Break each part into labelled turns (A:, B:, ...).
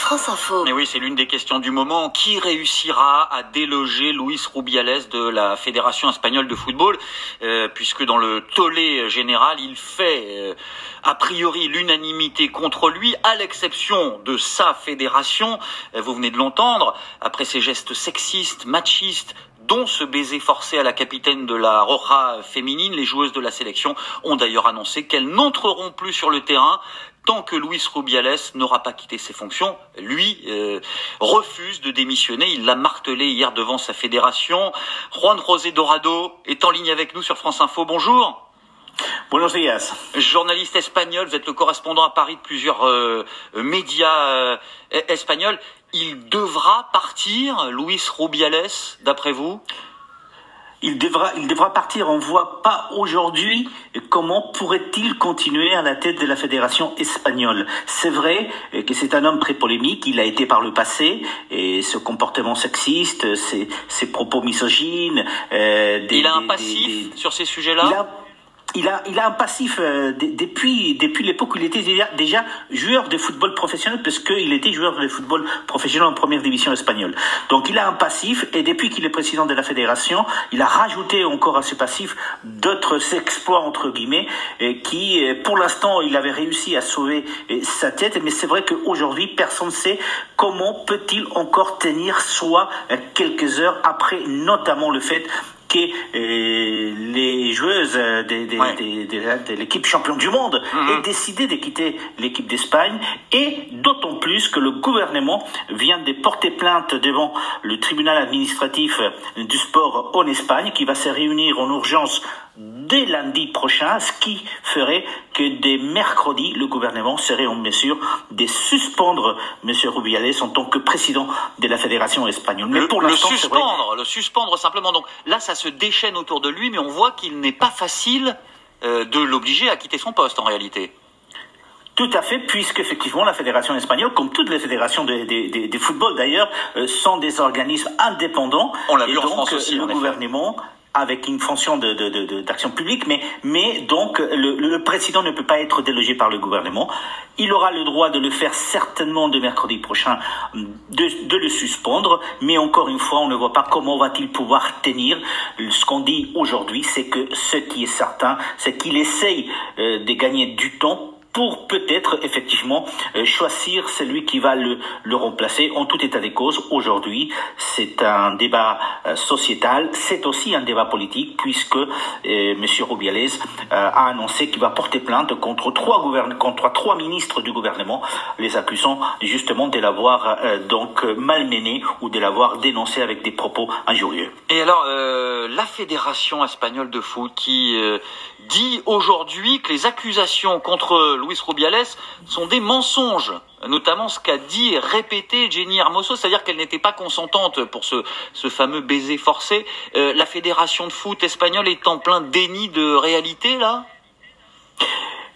A: France Info.
B: Et oui, c'est l'une des questions du moment. Qui réussira à déloger Luis Rubiales de la Fédération espagnole de football, puisque dans le tollé général, il fait a priori l'unanimité contre lui, à l'exception de sa fédération. Vous venez de l'entendre, après ses gestes sexistes, machistes, dont ce baiser forcé à la capitaine de la Roja féminine. Les joueuses de la sélection ont d'ailleurs annoncé qu'elles n'entreront plus sur le terrain tant que Luis Rubiales n'aura pas quitté ses fonctions. Lui refuse de démissionner, il l'a martelé hier devant sa fédération. Juan José Dorado est en ligne avec nous sur France Info, bonjour.
C: Buenos días.
B: Journaliste espagnol, vous êtes le correspondant à Paris de plusieurs médias espagnols. Il devra partir, Luis Rubiales, d'après vous?
C: Il devra partir. On ne voit pas aujourd'hui comment pourrait-il continuer à la tête de la fédération espagnole. C'est vrai que c'est un homme très polémique. Il a été par le passé, et ce comportement sexiste, ses propos misogynes.
B: Il a un passif sur ces sujets-là.
C: Il a un passif depuis l'époque où il était déjà joueur de football professionnel, parce qu'il était joueur de football professionnel en première division espagnole. Donc il a un passif, et depuis qu'il est président de la fédération, il a rajouté encore à ce passif d'autres exploits entre guillemets, qui pour l'instant il avait réussi à sauver sa tête. Mais c'est vrai qu'aujourd'hui personne ne sait comment peut-il encore tenir soit quelques heures après, notamment le fait que les joueuses de l'équipe championne du monde aient décidé de quitter l'équipe d'Espagne, et d'autant plus que le gouvernement vient de porter plainte devant le tribunal administratif du sport en Espagne, qui va se réunir en urgence dès lundi prochain, ce qui ferait que dès mercredi, le gouvernement serait en mesure de suspendre M. Rubiales en tant que président de la fédération espagnole. Mais pour l'instant,
B: le suspendre simplement. Donc là, ça se déchaîne autour de lui, mais on voit qu'il n'est pas facile de l'obliger à quitter son poste en réalité.
C: Tout à fait, puisque effectivement la fédération espagnole, comme toutes les fédérations de football d'ailleurs, sont des organismes indépendants.
B: On l'a vu en France aussi,
C: le gouvernement, avec une fonction d'action publique, mais donc le président ne peut pas être délogé par le gouvernement. Il aura le droit de le faire certainement de mercredi prochain, de le suspendre, mais encore une fois, on ne voit pas comment va-t-il pouvoir tenir. Ce qu'on dit aujourd'hui, c'est que ce qui est certain, c'est qu'il essaye de gagner du temps pour peut-être effectivement choisir celui qui va le remplacer. En tout état des causes, aujourd'hui, c'est un débat sociétal, c'est aussi un débat politique, puisque M. Rubiales a annoncé qu'il va porter plainte contre trois ministres du gouvernement, les accusant justement de l'avoir donc malmené ou de l'avoir dénoncé avec des propos injurieux.
B: Et alors, la Fédération espagnole de foot qui dit aujourd'hui que les accusations contre Luis Rubiales sont des mensonges, notamment ce qu'a dit et répété Jenni Hermoso, c'est-à-dire qu'elle n'était pas consentante pour ce fameux baiser forcé. La Fédération de foot espagnole est en plein déni de réalité, là ?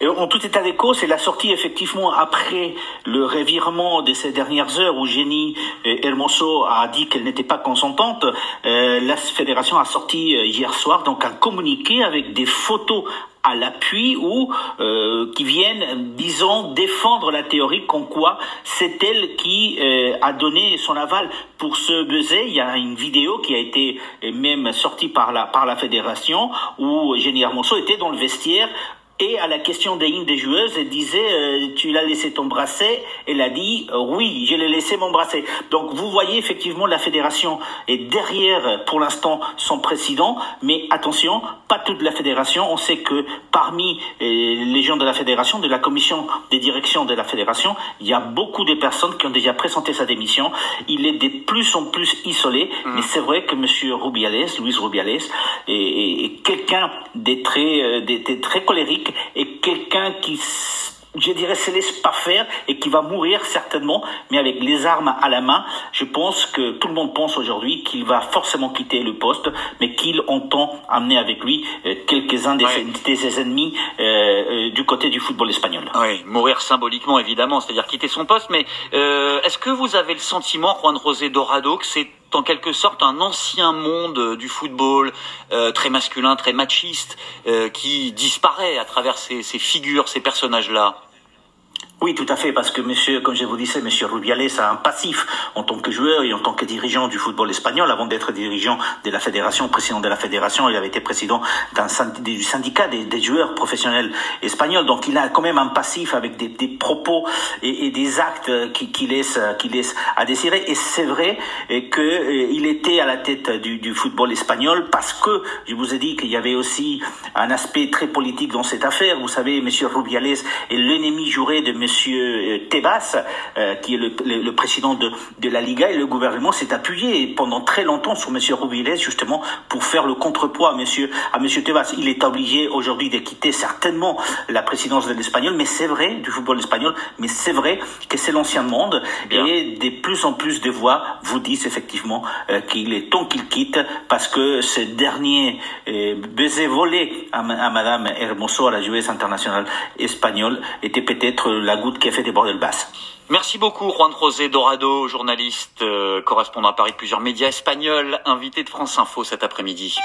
C: En tout état des causes, c'est la sortie effectivement après le revirement de ces dernières heures où Jenni Hermoso a dit qu'elle n'était pas consentante. La fédération a sorti hier soir donc un communiqué avec des photos à l'appui ou qui viennent, disons, défendre la théorie comme quoi c'est elle qui a donné son aval pour ce baiser. Il y a une vidéo qui a été même sortie par la fédération où Jenni Hermoso était dans le vestiaire. Et à la question d'une des joueuses, elle disait tu l'as laissé ton bracelet? Elle a dit oui, je l'ai laissé mon bracelet. Donc vous voyez effectivement la fédération est derrière pour l'instant son président, mais attention, pas toute la fédération. On sait que parmi les gens de la fédération, de la commission des directions de la fédération, il y a beaucoup de personnes qui ont déjà présenté sa démission. Il est de plus en plus isolé, mais c'est vrai que M. Luis Rubiales est quelqu'un de très colérique, et quelqu'un qui, je dirais, se laisse pas faire et qui va mourir certainement, mais avec les armes à la main. Je pense que tout le monde pense aujourd'hui qu'il va forcément quitter le poste, mais qu'il entend amener avec lui quelques-uns de ses ennemis du côté du football espagnol.
B: Oui, mourir symboliquement évidemment, c'est-à-dire quitter son poste, mais est-ce que vous avez le sentiment, Juan José Dorado, que c'est en quelque sorte un ancien monde du football très masculin, très machiste, qui disparaît à travers ces figures, ces personnages-là?
C: Oui, tout à fait, parce que monsieur, comme je vous disais, monsieur Rubiales a un passif en tant que joueur et en tant que dirigeant du football espagnol. Avant d'être dirigeant de la fédération, président de la fédération, il avait été président du syndicat des joueurs professionnels espagnols. Donc il a quand même un passif avec des propos et des actes qui laissent à désirer. Et c'est vrai qu'il était à la tête du football espagnol parce que, je vous ai dit qu'il y avait aussi un aspect très politique dans cette affaire. Vous savez, monsieur Rubiales est l'ennemi juré de monsieur Tebas, qui est le président de la Liga, et le gouvernement s'est appuyé pendant très longtemps sur monsieur Rubiales justement pour faire le contrepoids à monsieur Tebas. Il est obligé aujourd'hui de quitter certainement la présidence de l'Espagnol, mais c'est vrai, du football espagnol, mais c'est vrai que c'est l'ancien monde. Bien. Et de plus en plus de voix vous disent effectivement qu'il est temps qu'il quitte parce que ce dernier baiser volé à madame Hermoso, à la joueuse internationale espagnole, était peut-être la goutte qui a fait déborder le vase.
B: Merci beaucoup Juan José Dorado, journaliste, correspondant à Paris de plusieurs médias espagnols, invité de France Info cet après-midi.